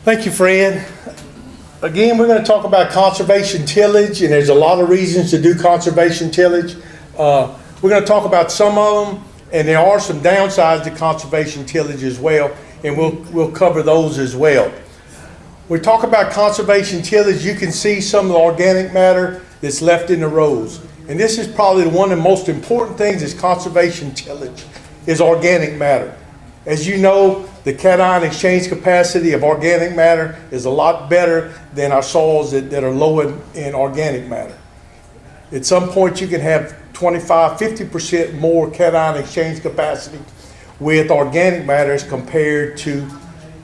Thank you, Fred. Again, we're going to talk about conservation tillage, and there's a lot of reasons to do conservation tillage. We're going to talk about some of them, and there are some downsides to conservation tillage as well, and we'll cover those as well. We talk about conservation tillage. You can see some of the organic matter that's left in the rows, and this is probably one of the most important things is conservation tillage is organic matter. As you know, the cation exchange capacity of organic matter is a lot better than our soils that are low in organic matter. At some point you can have 25–50% more cation exchange capacity with organic matter as compared to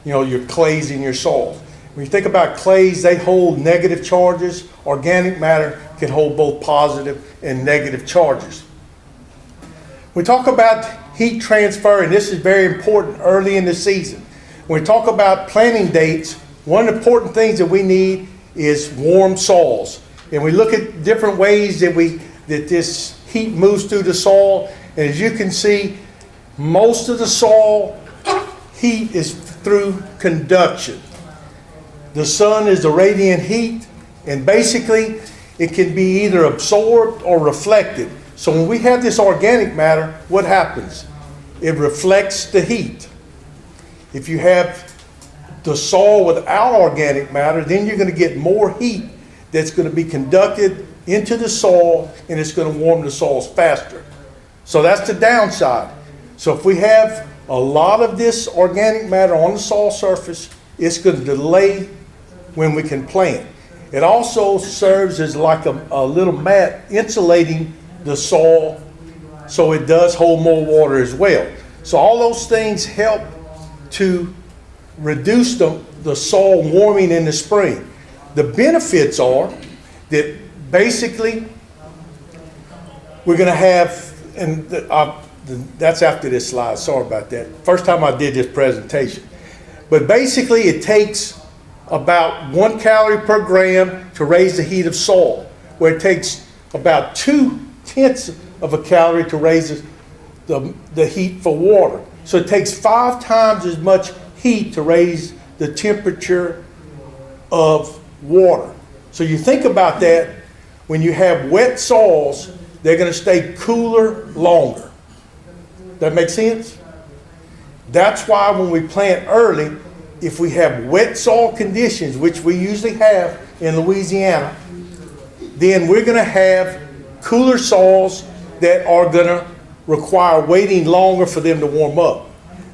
your clays in your soils. When you think about clays, they hold negative charges. Organic matter can hold both positive and negative charges. We talk about heat transfer, and this is very important early in the season. When we talk about planting dates, one of the important things that we need is warm soils. And we look at different ways that this heat moves through the soil. And as you can see, most of the soil heat is through conduction. The sun is the radiant heat, and basically it can be either absorbed or reflected. So when we have this organic matter, what happens? It reflects the heat. If you have the soil without organic matter, then you're going to get more heat that's going to be conducted into the soil, and it's going to warm the soils faster. So that's the downside. So if we have a lot of this organic matter on the soil surface, it's going to delay when we can plant. It also serves as like a little mat insulating the soil, so it does hold more water as well. So all those things help to reduce the soil warming in the spring. The benefits are that basically we're going to have, and that's after this slide, sorry about that. First time I did this presentation. But basically it takes about 1 calorie per gram to raise the heat of soil, where it takes about 0.2 of a calorie to raise the heat for water. So it takes 5 times as much heat to raise the temperature of water. So you think about that, when you have wet soils, they're going to stay cooler longer. That make sense? That's why when we plant early, if we have wet soil conditions, which we usually have in Louisiana, then we're going to have cooler soils that are going to require waiting longer for them to warm up.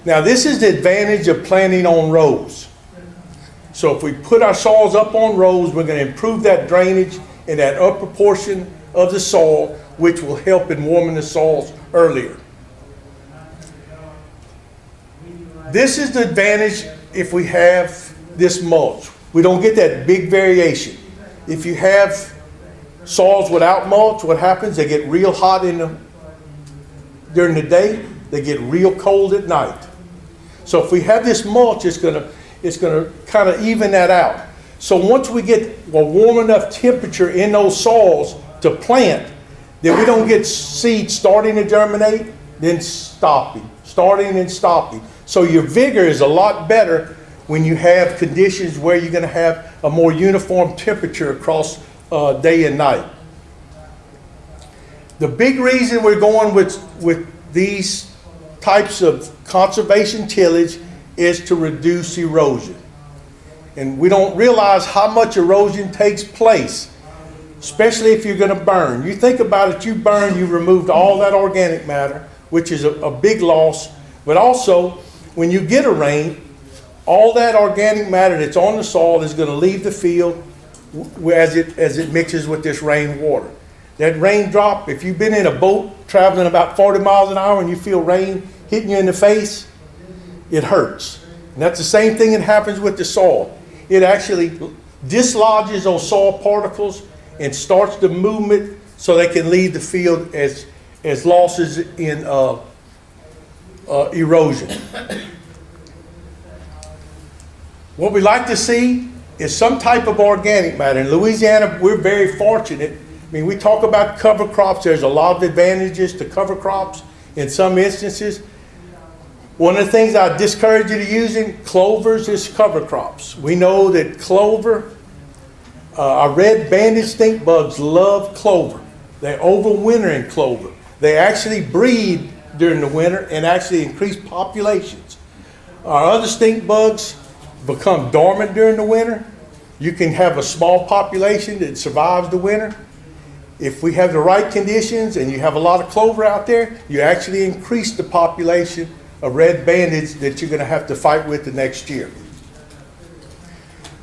Now this is the advantage of planting on rows. So if we put our soils up on rows, we're going to improve that drainage in that upper portion of the soil, which will help in warming the soils earlier. This is the advantage if we have this mulch. We don't get that big variation. If you have soils without mulch, what happens? They get real hot during the day. They get real cold at night. So if we have this mulch, it's going to kind of even that out. So once we get a warm enough temperature in those soils to plant, then we don't get seeds starting to germinate, then stopping, starting and stopping. So your vigor is a lot better when you have conditions where you're going to have a more uniform temperature across day and night. The big reason we're going with these types of conservation tillage is to reduce erosion. And we don't realize how much erosion takes place, especially if you're going to burn. You think about it, you burn, you removed all that organic matter, which is a big loss, but also when you get a rain, all that organic matter that's on the soil is going to leave the field as it mixes with this rainwater. That raindrop, if you've been in a boat traveling about 40 miles an hour and you feel rain hitting you in the face, it hurts. And that's the same thing that happens with the soil. It actually dislodges those soil particles and starts the movement so they can leave the field as losses in erosion. What we like to see is some type of organic matter. In Louisiana, we're very fortunate. I mean, we talk about cover crops. There's a lot of advantages to cover crops in some instances. One of the things I discourage you to using, clovers is cover crops. We know that clover, our red banded stink bugs love clover. They overwinter in clover. They actually breed during the winter and actually increase populations. Our other stink bugs become dormant during the winter. You can have a small population that survives the winter. If we have the right conditions and you have a lot of clover out there, you actually increase the population of red bandits that you're going to have to fight with the next year.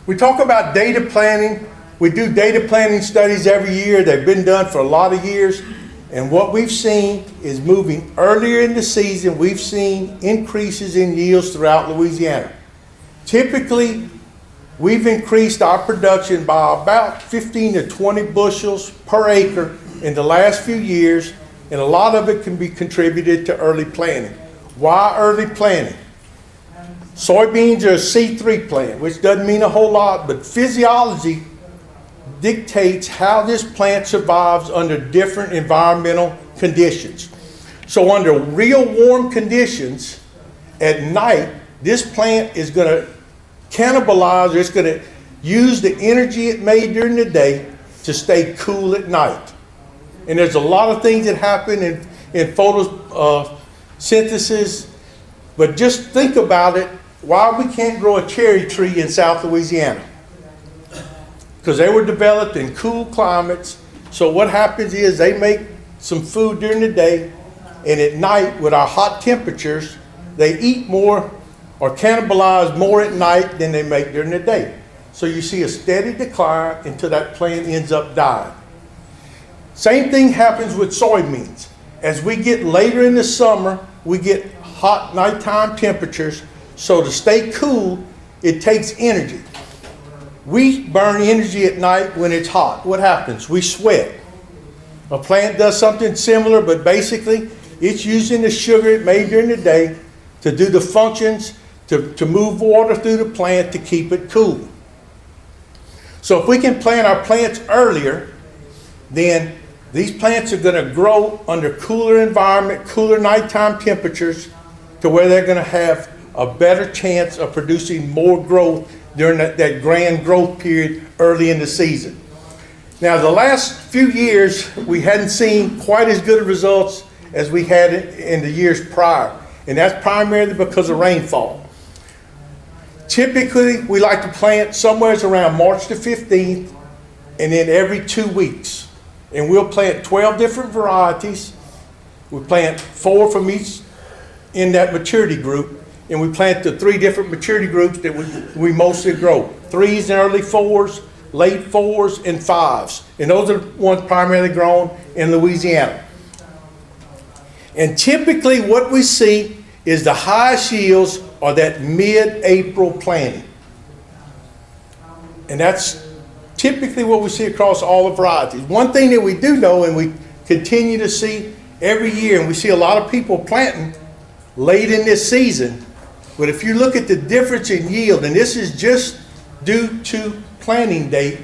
We talk about data planning. We do data planning studies every year. They've been done for a lot of years. And what we've seen is moving earlier in the season, we've seen increases in yields throughout Louisiana. Typically, we've increased our production by about 15 to 20 bushels per acre in the last few years, and a lot of it can be contributed to early planting. Why early planting? Soybeans are a C3 plant, which doesn't mean a whole lot, but physiology dictates how this plant survives under different environmental conditions. So under real warm conditions, at night, this plant is going to cannibalize, or it's going to use the energy it made during the day to stay cool at night. And there's a lot of things that happen in photosynthesis, but just think about it, why we can't grow a cherry tree in South Louisiana. Because they were developed in cool climates. So what happens is they make some food during the day, and at night with our hot temperatures, they eat more or cannibalize more at night than they make during the day. So you see a steady decline until that plant ends up dying. Same thing happens with soybeans. As we get later in the summer, we get hot nighttime temperatures. So to stay cool, it takes energy. We burn energy at night when it's hot. What happens? We sweat. A plant does something similar, but basically it's using the sugar it made during the day to do the functions, to move water through the plant to keep it cool. So if we can plant our plants earlier, then these plants are going to grow under cooler environment, cooler nighttime temperatures, to where they're going to have a better chance of producing more growth during that grand growth period early in the season. Now, the last few years, we hadn't seen quite as good of results as we had in the years prior, and that's primarily because of rainfall. Typically, we like to plant somewhere around March the 15th, and then every 2 weeks. And we'll plant 12 different varieties. We plant 4 from each in that maturity group, and we plant the 3 different maturity groups that we mostly grow. 3s and early 4s, late 4s, and 5s. And those are the ones primarily grown in Louisiana. And typically what we see is the highest yields are that mid-April planting. And that's typically what we see across all the varieties. One thing that we do know, and we continue to see every year, and we see a lot of people planting late in this season, but if you look at the difference in yield, and this is just due to planting date,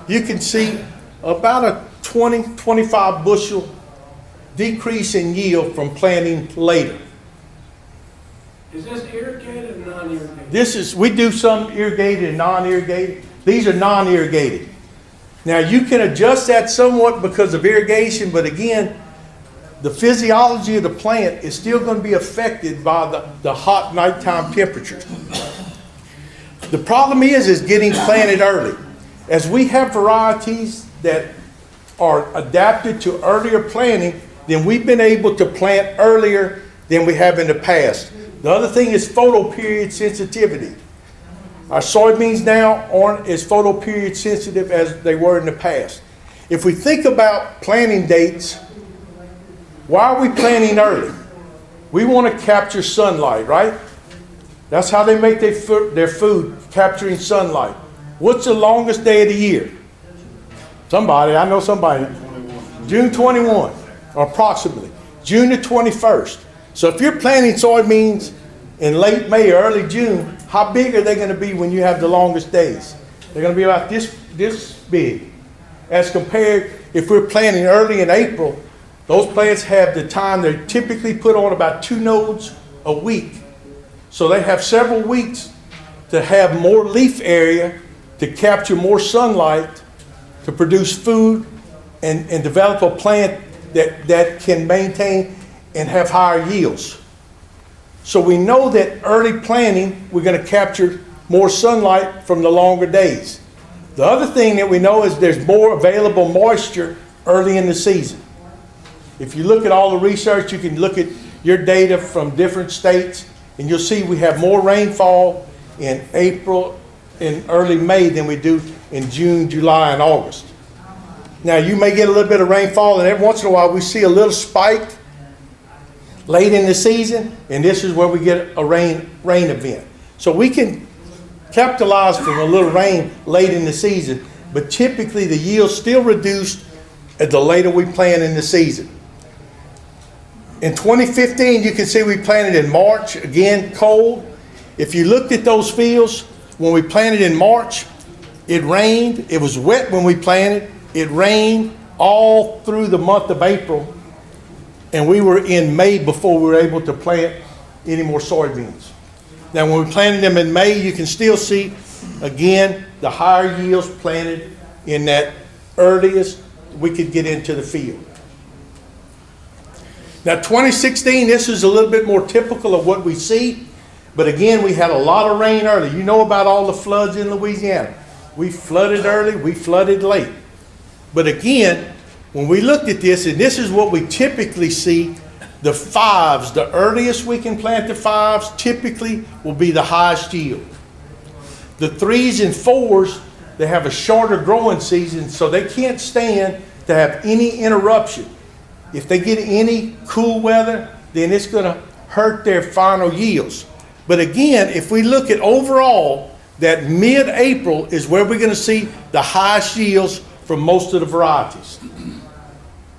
you can see about a 20-25 bushel decrease in yield from planting later. Is this irrigated or non-irrigated? We do some irrigated and non-irrigated. These are non-irrigated. Now you can adjust that somewhat because of irrigation, but again, the physiology of the plant is still going to be affected by the hot nighttime temperatures. The problem is getting planted early. As we have varieties that are adapted to earlier planting, then we've been able to plant earlier than we have in the past. The other thing is photoperiod sensitivity. Our soybeans now aren't as photoperiod sensitive as they were in the past. If we think about planting dates, why are we planting early? We want to capture sunlight, right? That's how they make their food, capturing sunlight. What's the longest day of the year? I know somebody. June 21, or approximately. June the 21st. So if you're planting soybeans in late May or early June, how big are they going to be when you have the longest days? They're going to be about this big. As compared, if we're planting early in April, those plants have the time they typically put on about 2 nodes a week So they have several weeks to have more leaf area, to capture more sunlight, to produce food, and develop a plant that can maintain and have higher yields. So we know that early planting, we're going to capture more sunlight from the longer days. The other thing that we know is there's more available moisture early in the season. If you look at all the research, you can look at your data from different states, and you'll see we have more rainfall in April and early May than we do in June, July, and August. Now, you may get a little bit of rainfall, and every once in a while we see a little spike late in the season, and this is where we get a rain event. So we can capitalize from a little rain late in the season, but typically the yield's still reduced at the later we plant in the season. In 2015, you can see we planted in March, again cold. If you looked at those fields, when we planted in March, it rained. It was wet when we planted. It rained all through the month of April, and we were in May before we were able to plant any more soybeans. Now, when we planted them in May, you can still see, again, the higher yields planted in that earliest we could get into the field. Now, 2016, this is a little bit more typical of what we see, but again, we had a lot of rain early. You know about all the floods in Louisiana. We flooded early, we flooded late. But again, when we looked at this, and this is what we typically see, the fives, the earliest we can plant the fives typically will be the highest yield. The threes and fours, they have a shorter growing season, so they can't stand to have any interruption. If they get any cool weather, then it's going to hurt their final yields. But again, if we look at overall, that mid-April is where we're going to see the highest yields from most of the varieties.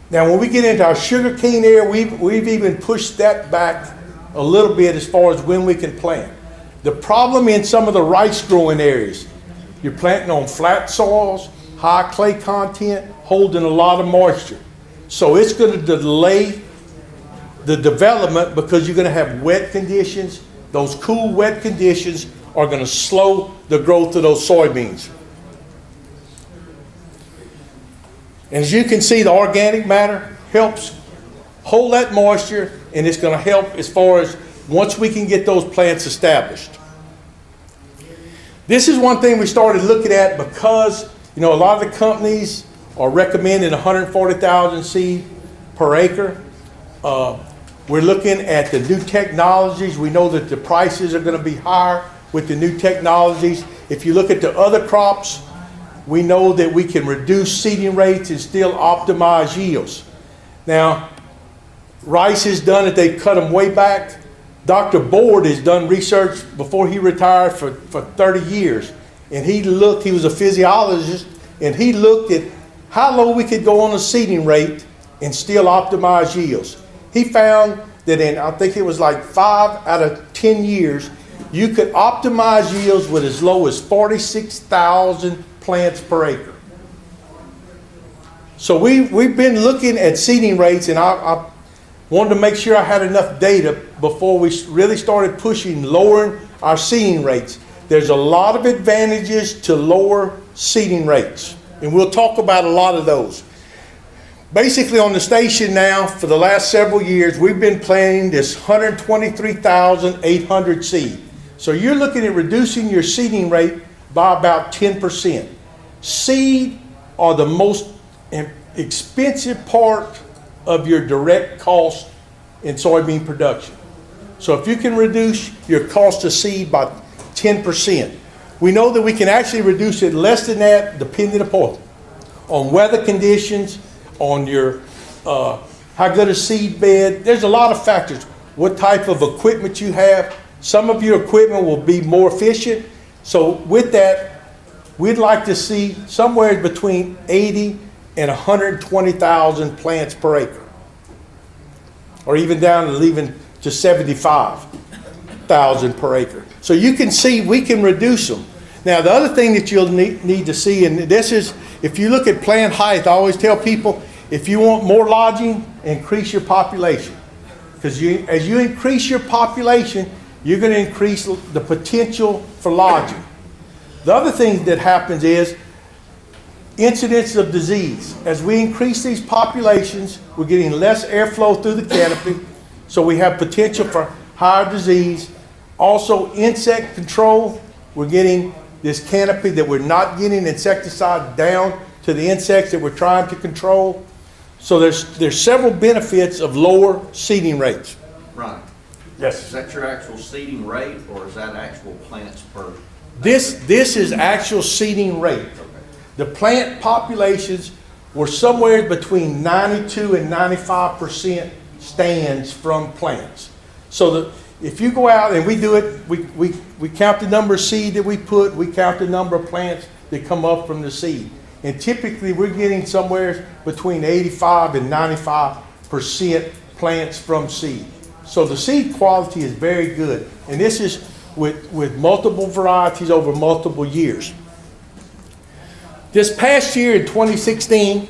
Now, when we get into our sugarcane area, we've even pushed that back a little bit as far as when we can plant. The problem in some of the rice growing areas, you're planting on flat soils, high clay content, holding a lot of moisture. So it's going to delay the development because you're going to have wet conditions. Those cool, wet conditions are going to slow the growth of those soybeans. And as you can see, the organic matter helps hold that moisture, and it's going to help as far as once we can get those plants established. This is one thing we started looking at because, you know, a lot of the companies are recommending 140,000 seed per acre. We're looking at the new technologies. We know that the prices are going to be higher with the new technologies. If you look at the other crops, we know that we can reduce seeding rates and still optimize yields. Now, rice has done it. They've cut them way back. Dr. Board has done research before he retired for 30 years. And he was a physiologist, and he looked at how low we could go on a seeding rate and still optimize yields. He found that in, I think it was like 5 out of 10 years, you could optimize yields with as low as 46,000 plants per acre. So we've been looking at seeding rates, and I wanted to make sure I had enough data before we really started pushing lowering our seeding rates. There's a lot of advantages to lower seeding rates, and we'll talk about a lot of those. Basically on the station now, for the last several years, we've been planting this 123,800 seed. So you're looking at reducing your seeding rate by about 10%. Seed are the most expensive part of your direct cost in soybean production. So if you can reduce your cost of seed by 10%, we know that we can actually reduce it less than that depending upon weather conditions, on your how good a seed bed. There's a lot of factors. What type of equipment you have. Some of your equipment will be more efficient. So with that, we'd like to see somewhere between 80 and 120,000 plants per acre, or even down to leaving to 75,000 per acre. So you can see we can reduce them. Now, the other thing that you'll need to see, and this is, if you look at plant height, I always tell people, if you want more lodging, increase your population. Because as you increase your population, you're going to increase the potential for lodging. The other thing that happens is incidence of disease. As we increase these populations, we're getting less airflow through the canopy, so we have potential for higher disease. Also, insect control. We're getting this canopy that we're not getting insecticide down to the insects that we're trying to control. So there's several benefits of lower seeding rates. Ronnie, Yes. is that your actual seeding rate, or is that actual plants per? This is actual seeding rate. The plant populations were somewhere between 92 and 95% stands from plants. So if you go out and we do it, we count the number of seed that we put, we count the number of plants that come up from the seed. And typically we're getting somewhere between 85 and 95% plants from seed. So the seed quality is very good. And this is with multiple varieties over multiple years. This past year in 2016,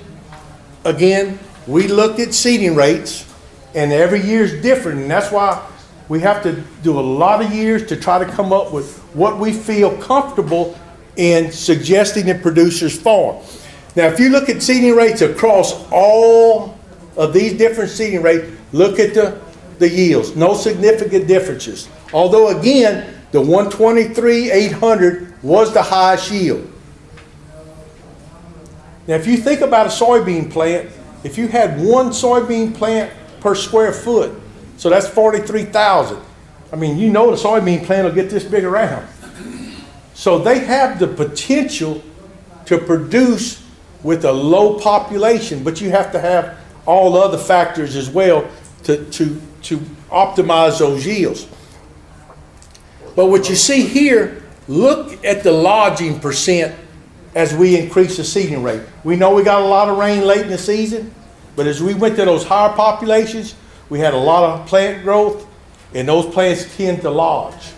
again, we looked at seeding rates, and every year is different. And that's why we have to do a lot of years to try to come up with what we feel comfortable in suggesting that producers farm. Now, if you look at seeding rates across all of these different seeding rates, look at the yields. No significant differences. Although, again, the 123-800 was the highest yield. Now, if you think about a soybean plant, if you had one soybean plant per square foot, so that's 43,000. I mean, you know the soybean plant will get this big around. So they have the potential to produce with a low population, but you have to have all other factors as well to optimize those yields. But what you see here, look at the lodging percent as we increase the seeding rate. We know we got a lot of rain late in the season, but as we went to those higher populations, we had a lot of plant growth, and those plants tend to lodge.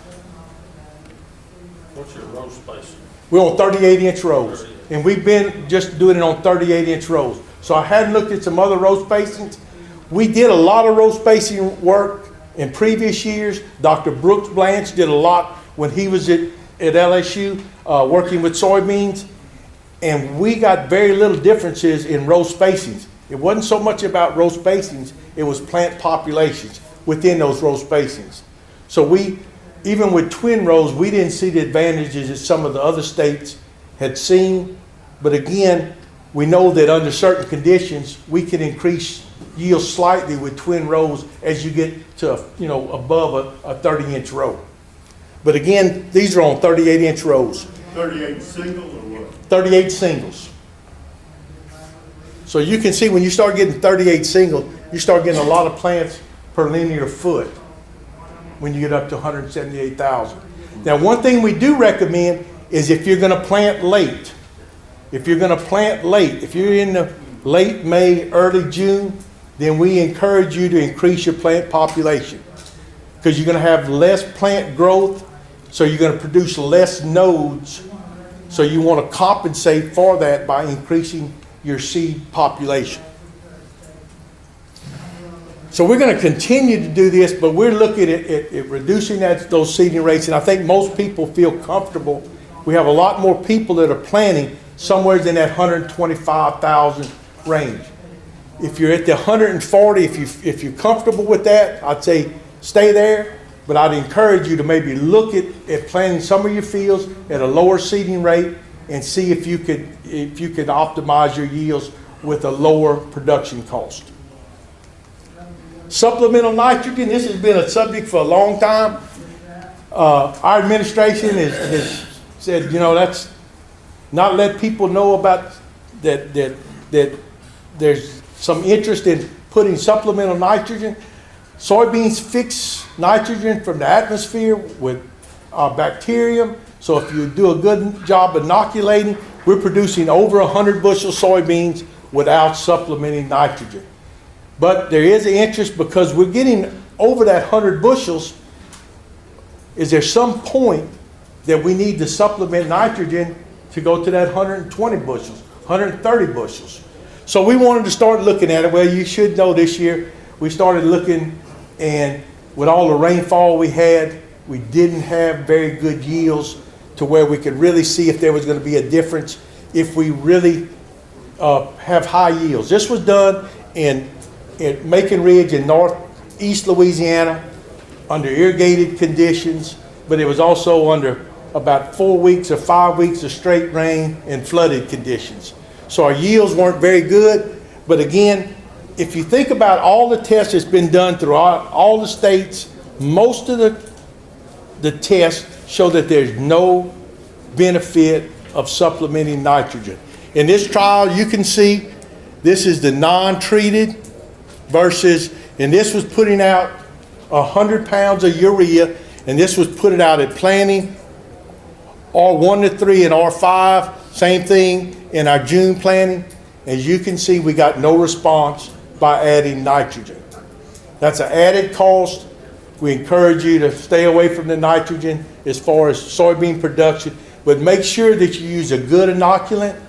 What's your row spacing? We're on 38-inch rows, and we've been just doing it on 38-inch rows. So I hadn't looked at some other row spacings. We did a lot of row spacing work in previous years. Dr. Brooks Blanche did a lot when he was at LSU working with soybeans, and we got very little differences in row spacings. It wasn't so much about row spacings, it was plant populations within those row spacings. So we, even with twin rows, we didn't see the advantages that some of the other states had seen. But again, we know that under certain conditions, we can increase yield slightly with twin rows as you get to, above a 30-inch row. But again, these are on 38-inch rows. 38 single or what? 38 singles. So you can see when you start getting 38 single, you start getting a lot of plants per linear foot when you get up to 178,000. Now, one thing we do recommend is if you're going to plant late, if you're in the late May, early June, then we encourage you to increase your plant population because you're going to have less plant growth, so you're going to produce less nodes. So you want to compensate for that by increasing your seed population. So we're going to continue to do this, but we're looking at reducing those seeding rates, and I think most people feel comfortable. We have a lot more people that are planting somewhere in that 125,000 range. If you're at the 140, if you're comfortable with that, I'd say stay there, but I'd encourage you to maybe look at planting some of your fields at a lower seeding rate and see if you could optimize your yields with a lower production cost. Supplemental nitrogen, this has been a subject for a long time. Our administration has said, that's not let people know about that there's some interest in putting supplemental nitrogen. Soybeans fix nitrogen from the atmosphere with bacterium. So if you do a good job inoculating, we're producing over 100 bushel soybeans without supplementing nitrogen. But there is an interest because we're getting over that 100 bushels. Is there some point that we need to supplement nitrogen to go to that 120 bushels, 130 bushels? So we wanted to start looking at it. Well, you should know this year we started looking, and with all the rainfall we had, We didn't have very good yields to where we could really see if there was going to be a difference if we really have high yields. This was done in Macon Ridge in northeast Louisiana under irrigated conditions, but it was also under about 4 weeks or 5 weeks of straight rain and flooded conditions. So our yields weren't very good, but again, if you think about all the tests that's been done throughout all the states, most of the tests show that there's no benefit of supplementing nitrogen. In this trial, you can see this is the non-treated versus, and this was putting out 100 pounds of urea, and this was put it out at planting, R1 to 3 and R5, same thing in our June planting. As you can see, we got no response by adding nitrogen. That's an added cost. We encourage you to stay away from the nitrogen as far as soybean production, but make sure that you use a good inoculant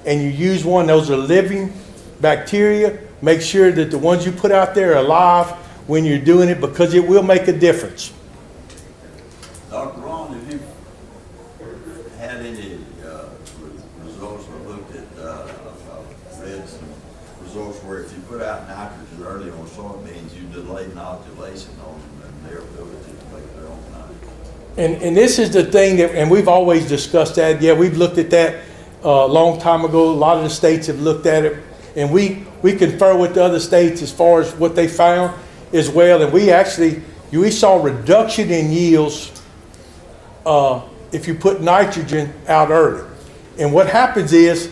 and you use one, those are living bacteria. Make sure that the ones you put out there are alive when you're doing it, because it will make a difference. Dr. Ron, have you had any results or looked at, read some results where if you put out nitrogen early on soybeans, you delayed inoculation on them and their ability to make their own nitrogen? And this is the thing that, and we've always discussed that. Yeah, we've looked at that a long time ago. A lot of the states have looked at it, and we confer with the other states as far as what they found as well. And we saw reduction in yields if you put nitrogen out early. And what happens is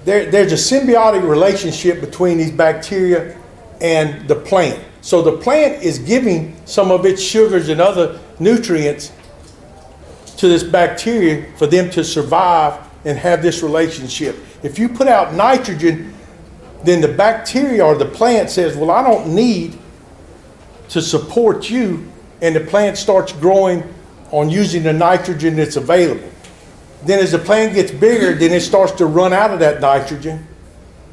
there's a symbiotic relationship between these bacteria and the plant. So the plant is giving some of its sugars and other nutrients to this bacteria for them to survive and have this relationship. If you put out nitrogen, then the bacteria or the plant says, well, I don't need to support you, and the plant starts growing on using the nitrogen that's available. Then as the plant gets bigger, then it starts to run out of that nitrogen,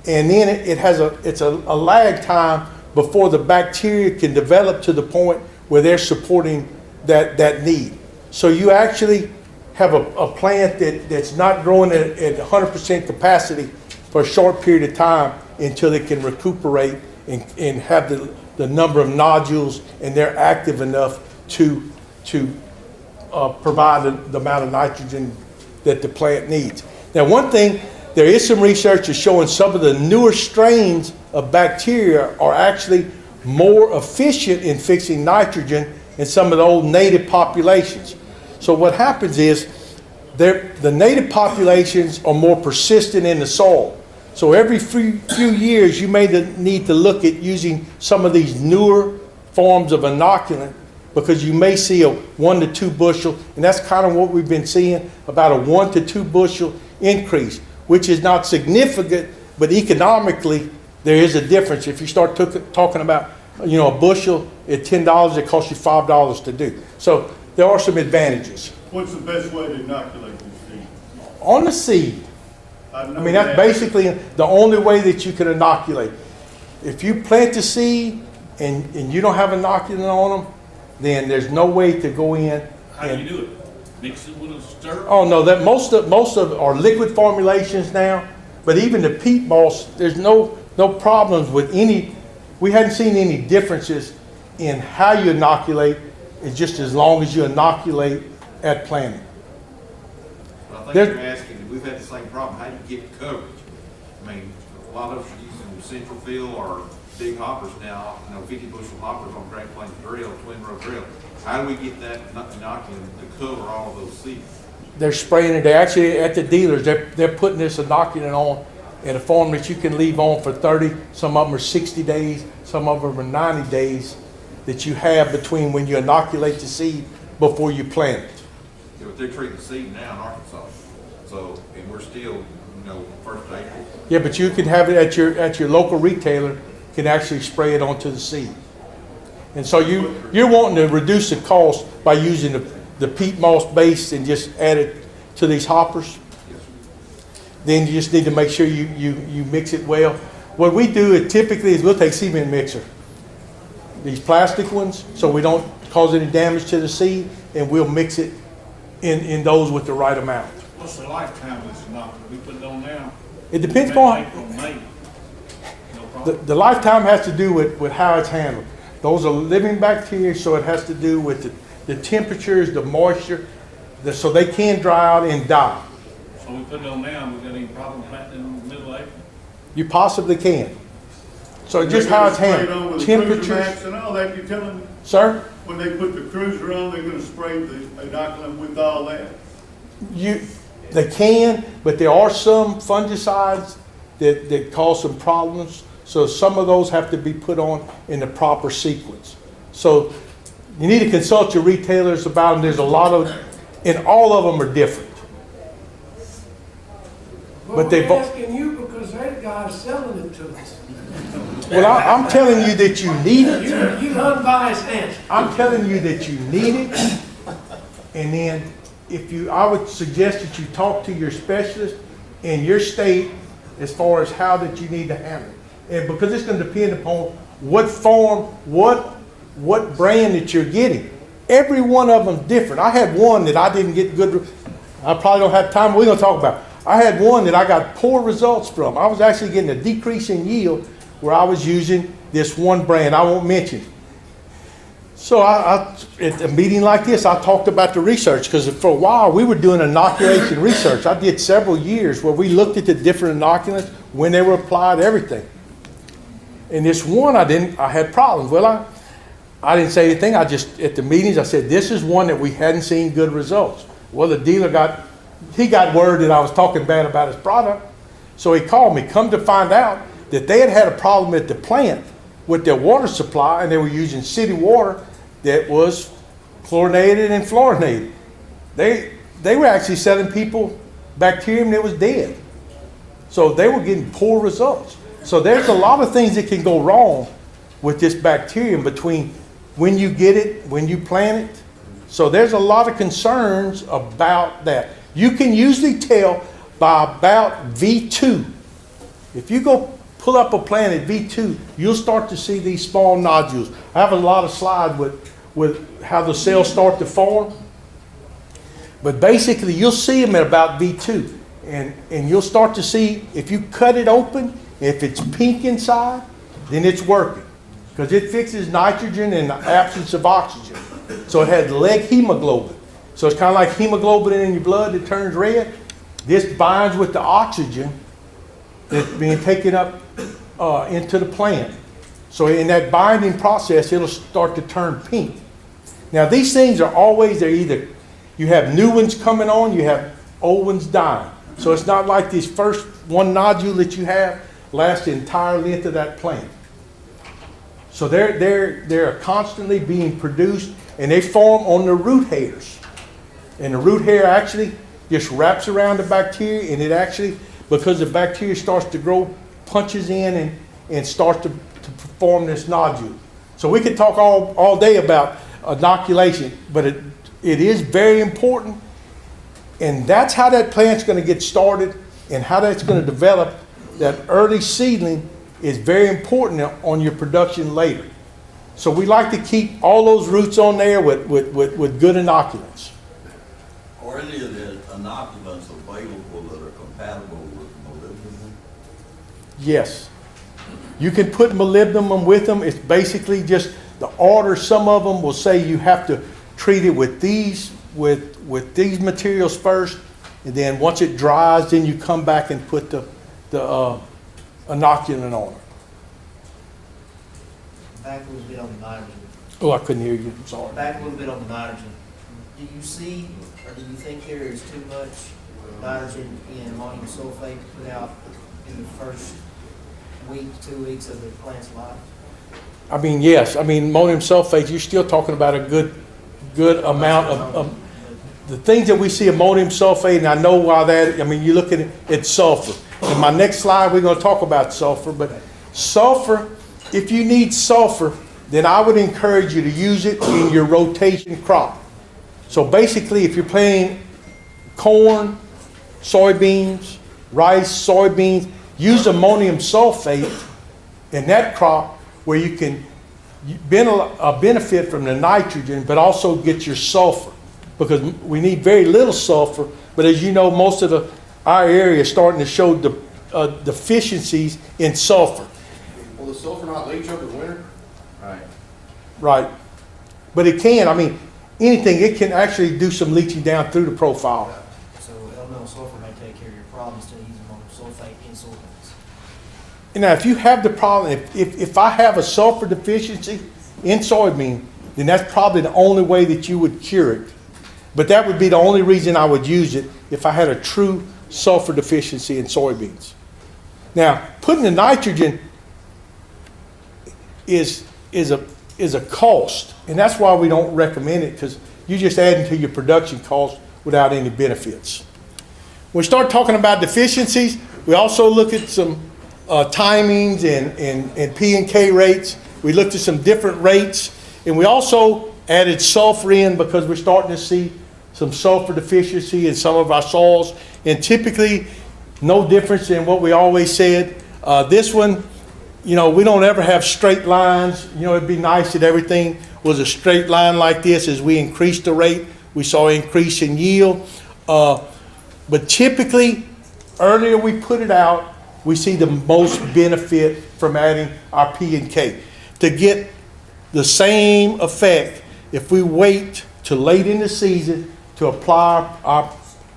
and then it's a lag time before the bacteria can develop to the point where they're supporting that need. So you actually have a plant that's not growing at 100% capacity for a short period of time until it can recuperate and have the number of nodules, and they're active enough to provide the amount of nitrogen that the plant needs. Now, one thing, there is some research that's showing some of the newer strains of bacteria are actually more efficient in fixing nitrogen than some of the old native populations. So what happens is the native populations are more persistent in the soil. So every few years you may need to look at using some of these newer forms of inoculant, because you may see a 1 to 2 bushel, and that's kind of what we've been seeing, about a 1 to 2 bushel increase, which is not significant, but economically there is a difference. If you start talking about, a bushel at $10, it costs you $5 to do. So there are some advantages. What's the best way to inoculate this seed? On the seed, I mean, that's basically the only way that you can inoculate. If you plant the seed and you don't have inoculant on them, then there's no way to go in. How do you do it? Mix it with a stir? Oh no, that most of are liquid formulations now. But even the peat moss, there's no problems with any. We hadn't seen any differences in how you inoculate. It's just as long as you inoculate at planting. I think you're asking, we've had the same problem, how do you get coverage? I mean, a lot of us are using central fill or big hoppers now, 50 bushel hoppers on Great Plains drill, twin row drill. How do we get that inoculant to cover all of those seeds? They're spraying it. They're actually at the dealers. They're putting this inoculant on in a form that you can leave on for 30. Some of them are 60 days. Some of them are 90 days that you have between when you inoculate the seed before you plant it. Yeah, but they're treating the seed now in Arkansas. So, and we're still, 1st of April. Yeah, but you can have it at your local retailer, can actually spray it onto the seed. And so you're wanting to reduce the cost by using the peat moss base and just add it to these hoppers. Then you just need to make sure you mix it well. What we do typically is we'll take cement mixer, these plastic ones, so we don't cause any damage to the seed, and we'll mix it in those with the right amount. What's the lifetime of this inoculant? We put it on now? It depends upon, April, May. No problem. the lifetime has to do with how it's handled. Those are living bacteria, so it has to do with the temperatures, the moisture, so they can dry out and die. So we put it on now, we got any problem planting in the middle of April? You possibly can. So just how it's handled, temperatures, And all that, you're telling, sir? when they put the cruiser on, they're gonna spray the inoculant with all that? They can, but there are some fungicides that cause some problems. So some of those have to be put on in the proper sequence. So you need to consult your retailers about them. There's a lot of, and all of them are different. Well, But they we're both. asking you because that guy's selling it to us. Well, I'm telling you that you need it. You unbiased answer. I'm telling you that you need it. And then I would suggest that you talk to your specialist in your state as far as how that you need to handle it. And because it's going to depend upon what form, what brand that you're getting. Every one of them different. I had one that I didn't get good. I probably don't have time. We're going to talk about it. I had one that I got poor results from. I was actually getting a decrease in yield where I was using this one brand. I won't mention it. So at a meeting like this, I talked about the research because for a while we were doing inoculation research. I did several years where we looked at the different inoculants, when they were applied, everything. And this one I had problems. Well, I didn't say anything. I just, at the meetings, I said, this is one that we hadn't seen good results. Well, the dealer got word that I was talking bad about his product. So he called me, come to find out that they had a problem at the plant with their water supply, and they were using city water that was chlorinated and fluorinated. They were actually selling people bacterium that was dead. So they were getting poor results. So there's a lot of things that can go wrong with this bacterium between when you get it, when you plant it. So there's a lot of concerns about that. You can usually tell by about V2. If you go pull up a plant at V2, you'll start to see these small nodules. I have a lot of slides with how the cells start to form. But basically, you'll see them at about V2. And you'll start to see, if you cut it open, if it's pink inside, then it's working. Because it fixes nitrogen in the absence of oxygen. So it has leg hemoglobin. So it's kind of like hemoglobin in your blood that turns red. This binds with the oxygen that's being taken up into the plant. So in that binding process, it'll start to turn pink. Now these things are always, they're either, you have new ones coming on, you have old ones dying. So it's not like this first one nodule that you have lasts the entire length of that plant. So they're constantly being produced, and they form on the root hairs. And the root hair actually just wraps around the bacteria, and it actually, because the bacteria starts to grow, punches in and starts to form this nodule. So we could talk all day about inoculation, but it is very important. And that's how that plant's going to get started and how that's going to develop. That early seedling is very important on your production later. So we like to keep all those roots on there with good inoculants. Are any of the inoculants available that are compatible with molybdenum? Yes. You can put molybdenum with them. It's basically just the order. Some of them will say you have to treat it with these materials first, and then once it dries, then you come back and put the inoculant on it. Back a little bit on the nitrogen. Oh, I couldn't hear you. I'm sorry. Back a little bit on the nitrogen. Do you see, or do you think there is too much nitrogen in ammonium sulfate put out in the first week, 2 weeks of the plant's life? I mean, yes. I mean, ammonium sulfate, you're still talking about a good amount of the things that we see ammonium sulfate, and I know why that, I mean, you look at it, it's sulfur. In my next slide, we're going to talk about sulfur, but sulfur, if you need sulfur, then I would encourage you to use it in your rotation crop. So basically, if you're planting corn, soybeans, rice, soybeans, use ammonium sulfate in that crop where you can benefit from the nitrogen, but also get your sulfur. because we need very little sulfur. But as you know, most of our area is starting to show deficiencies in sulfur. Will the sulfur not leach over the winter? Right. Right. But it can, I mean, anything, it can actually do some leaching down through the profile. So elemental sulfur may take care of your problem instead of using ammonium sulfate in soybeans. And now, if you have the problem, if I have a sulfur deficiency in soybean, then that's probably the only way that you would cure it. But that would be the only reason I would use it if I had a true sulfur deficiency in soybeans. Now, putting the nitrogen is a cost, and that's why we don't recommend it, because you're just adding to your production cost without any benefits. When we start talking about deficiencies, we also look at some timings and P and K rates. We looked at some different rates, and we also added sulfur in because we're starting to see some sulfur deficiency in some of our soils, and typically no difference than what we always said. This one, you know, we don't ever have straight lines. You know, it'd be nice that everything was a straight line like this. As we increased the rate, we saw an increase in yield. But typically, earlier we put it out, we see the most benefit from adding our P and K. To get the same effect, if we wait till late in the season to apply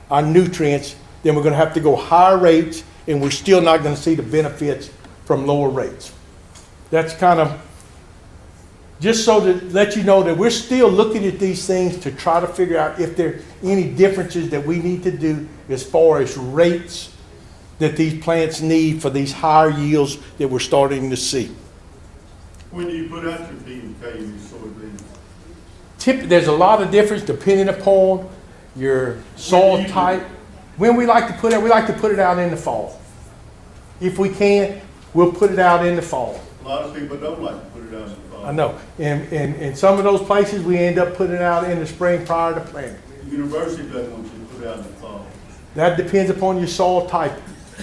our nutrients, then we're going to have to go higher rates, and we're still not going to see the benefits from lower rates. That's kind of just so to let you know that we're still looking at these things to try to figure out if there are any differences that we need to do as far as rates that these plants need for these higher yields that we're starting to see. When do you put out your P and K in your soybeans? There's a lot of difference depending upon your soil When do you type. When we like to put it out in the fall. If we can, we'll put it out in the fall. A lot of people don't like to put it out in the fall. I know. And in some of those places, we end up putting it out in the spring prior to planting. The university doesn't want you to put it out in the fall. That depends upon your soil type.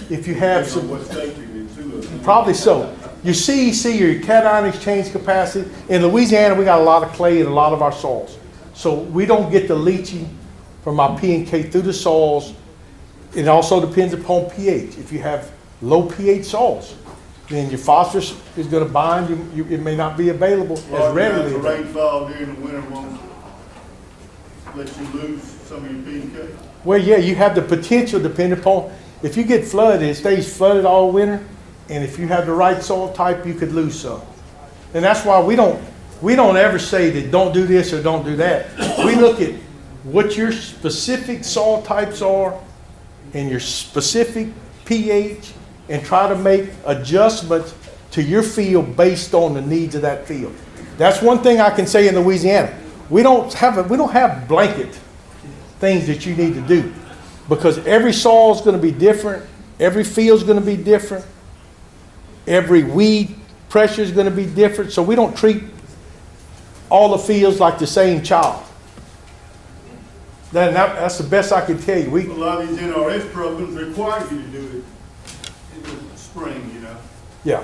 If you have Depends on some, what state you're in too. probably so. Your CEC, your cation exchange capacity, in Louisiana, we got a lot of clay in a lot of our soils. So we don't get the leaching from our P and K through the soils. It also depends upon pH. If you have low pH soils, then your phosphorus is going to bind. It may not be available as readily. The rainfall during the winter won't let you lose some of your P and K. Well, yeah, you have the potential depending upon, if you get flooded, it stays flooded all winter, and if you have the right soil type, you could lose some. And that's why we don't ever say that don't do this or don't do that. We look at what your specific soil types are and your specific pH and try to make adjustments to your field based on the needs of that field. That's one thing I can say in Louisiana. We don't have blanket things that you need to do, because every soil is going to be different, every field is going to be different, every weed pressure is going to be different, so we don't treat all the fields like the same child. That's the best I can tell you. A lot of these NRS programs require you to do it in the spring, you know. Yeah.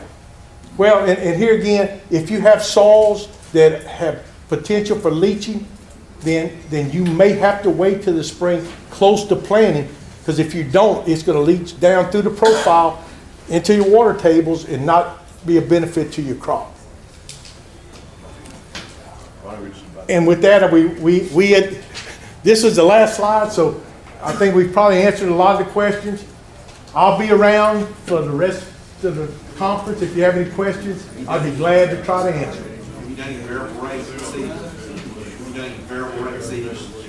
Well, and here again, if you have soils that have potential for leaching, then you may have to wait till the spring close to planting, because if you don't, it's going to leach down through the profile into your water tables and not be a benefit to your crop. And with that, we had, this is the last slide, so I think we've probably answered a lot of the questions. I'll be around for the rest of the conference. If you have any questions, I'd be glad to try to answer. Have you done any variable rate seeds? Have you done any variable rate seeds?